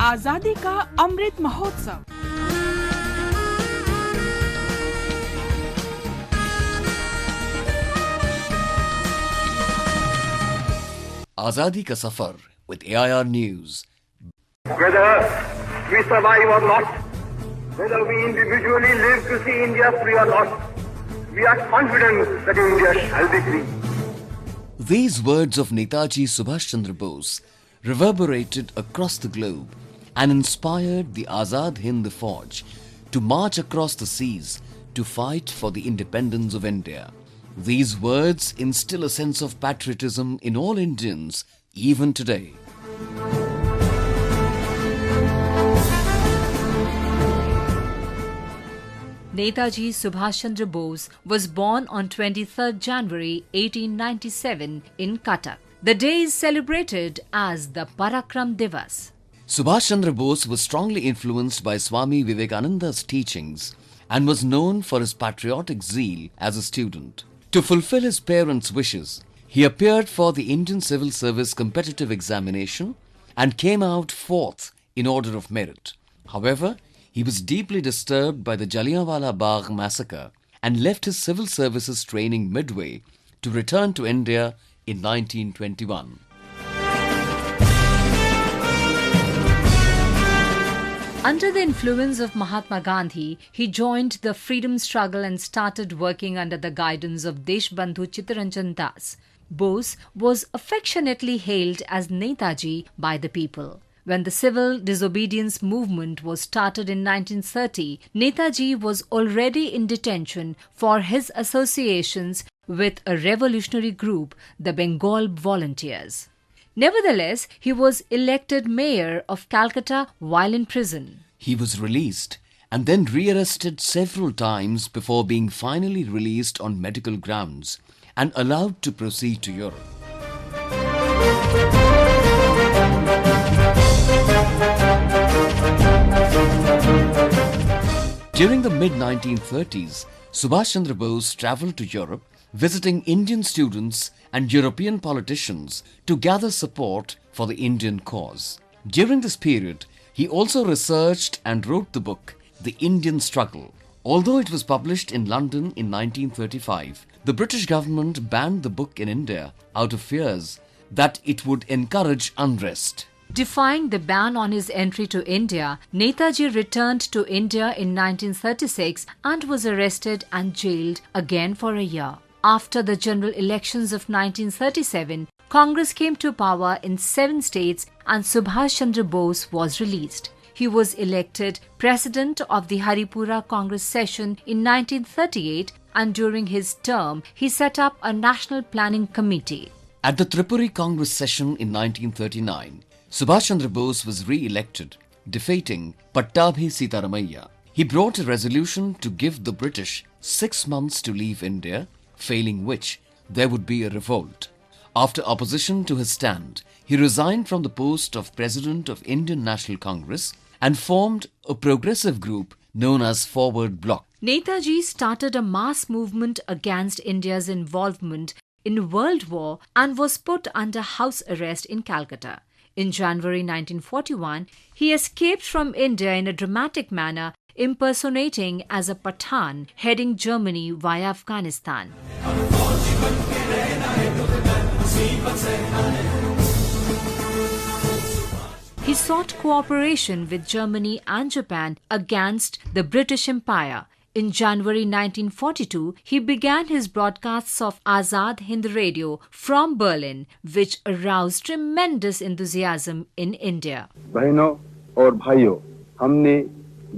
आजादी का अमृत महोत्सव। आजादी का सफर with AIR News. Whether we survive or not, whether we individually live to see India free or not, we are confident that India shall be free. These words of Netaji Subhash Chandra Bose reverberated across the globe and inspired the Azad Hind Fauj to march across the seas to fight for the independence of India. These words instill a sense of patriotism in all Indians even today. Netaji Subhash Chandra Bose was born on 23rd January 1897 in Cuttack. The day is celebrated as the Parakram Divas. Subhash Chandra Bose was strongly influenced by Swami Vivekananda's teachings and was known for his patriotic zeal as a student. To fulfill his parents' wishes, he appeared for the Indian Civil Service competitive examination and came out fourth in order of merit. However, he was deeply disturbed by the Jallianwala Bagh massacre and left his civil services training midway to return to India in 1921. Under the influence of Mahatma Gandhi, he joined the freedom struggle and started working under the guidance of Deshbandhu Chittaranjan Das. Bose was affectionately hailed as Netaji by the people. When the civil disobedience movement was started in 1930, Netaji was already in detention for his associations with a revolutionary group, the Bengal Volunteers. Nevertheless, he was elected mayor of Calcutta while in prison. He was released and then rearrested several times before being finally released on medical grounds and allowed to proceed to Europe. During the mid-1930s, Subhash Chandra Bose travelled to Europe, visiting Indian students and European politicians to gather support for the Indian cause. During this period, he also researched and wrote the book, The Indian Struggle. Although it was published in London in 1935, the British government banned the book in India out of fears that it would encourage unrest. Defying the ban on his entry to India, Netaji returned to India in 1936 and was arrested and jailed again for a year. After the general elections of 1937, Congress came to power in 7 states and Subhash Chandra Bose was released. He was elected president of the Haripura Congress session in 1938 and during his term, he set up a national planning committee. At the Tripuri Congress session in 1939, Subhash Chandra Bose was re-elected, defeating Pattabhi Sitaramaiah. He brought a resolution to give the British 6 months to leave India, failing which there would be a revolt. After opposition to his stand, he resigned from the post of President of Indian National Congress and formed a progressive group known as Forward Bloc. Netaji started a mass movement against India's involvement in World War and was put under house arrest in Calcutta. In January 1941, he escaped from India in a dramatic manner, impersonating as a Pathan heading Germany via Afghanistan. He sought cooperation with Germany and Japan against the British Empire. In January 1942, he began his broadcasts of Azad Hind Radio from Berlin, which aroused tremendous enthusiasm in India. बहनों और भाइयों, हमने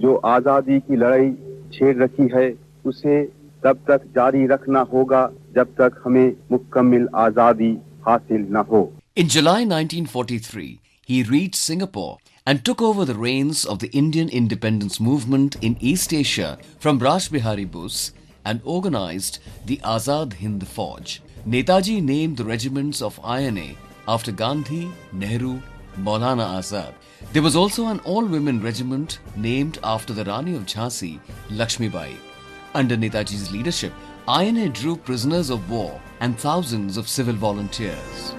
जो आजादी की लड़ाई छेड़ रखी है, उसे तब तक जारी रखना होगा जब तक हमें मुकम्मल आजादी हासिल न हो. In July 1943, he reached Singapore and took over the reins of the Indian independence movement in East Asia from Raj Bihari Bose and organized the Azad Hind Fauj. Netaji named the regiments of INA after Gandhi, Nehru, Maulana Azad. There was also an all-women regiment named after the Rani of Jhansi, Lakshmibai. Under Netaji's leadership, INA drew prisoners of war and thousands of civil volunteers.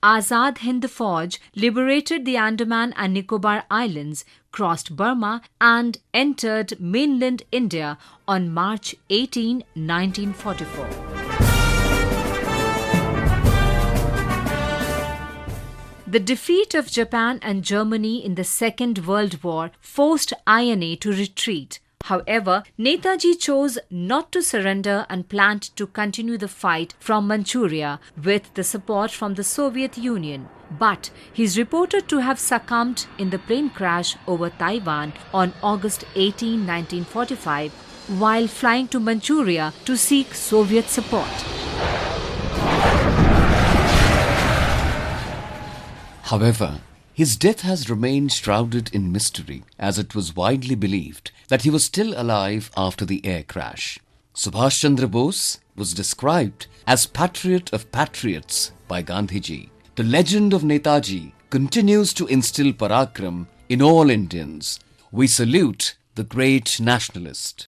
Azad Hind Fauj liberated the Andaman and Nicobar Islands, crossed Burma and entered mainland India on March 18, 1944. The defeat of Japan and Germany in the Second World War forced INA to retreat. However, Netaji chose not to surrender and planned to continue the fight from Manchuria with the support from the Soviet Union. But he is reported to have succumbed in the plane crash over Taiwan on August 18, 1945, while flying to Manchuria to seek Soviet support. However, his death has remained shrouded in mystery, as it was widely believed that he was still alive after the air crash. Subhash Chandra Bose was described as patriot of patriots by Gandhiji. The legend of Netaji continues to instill parakram in all Indians. We salute the great nationalist.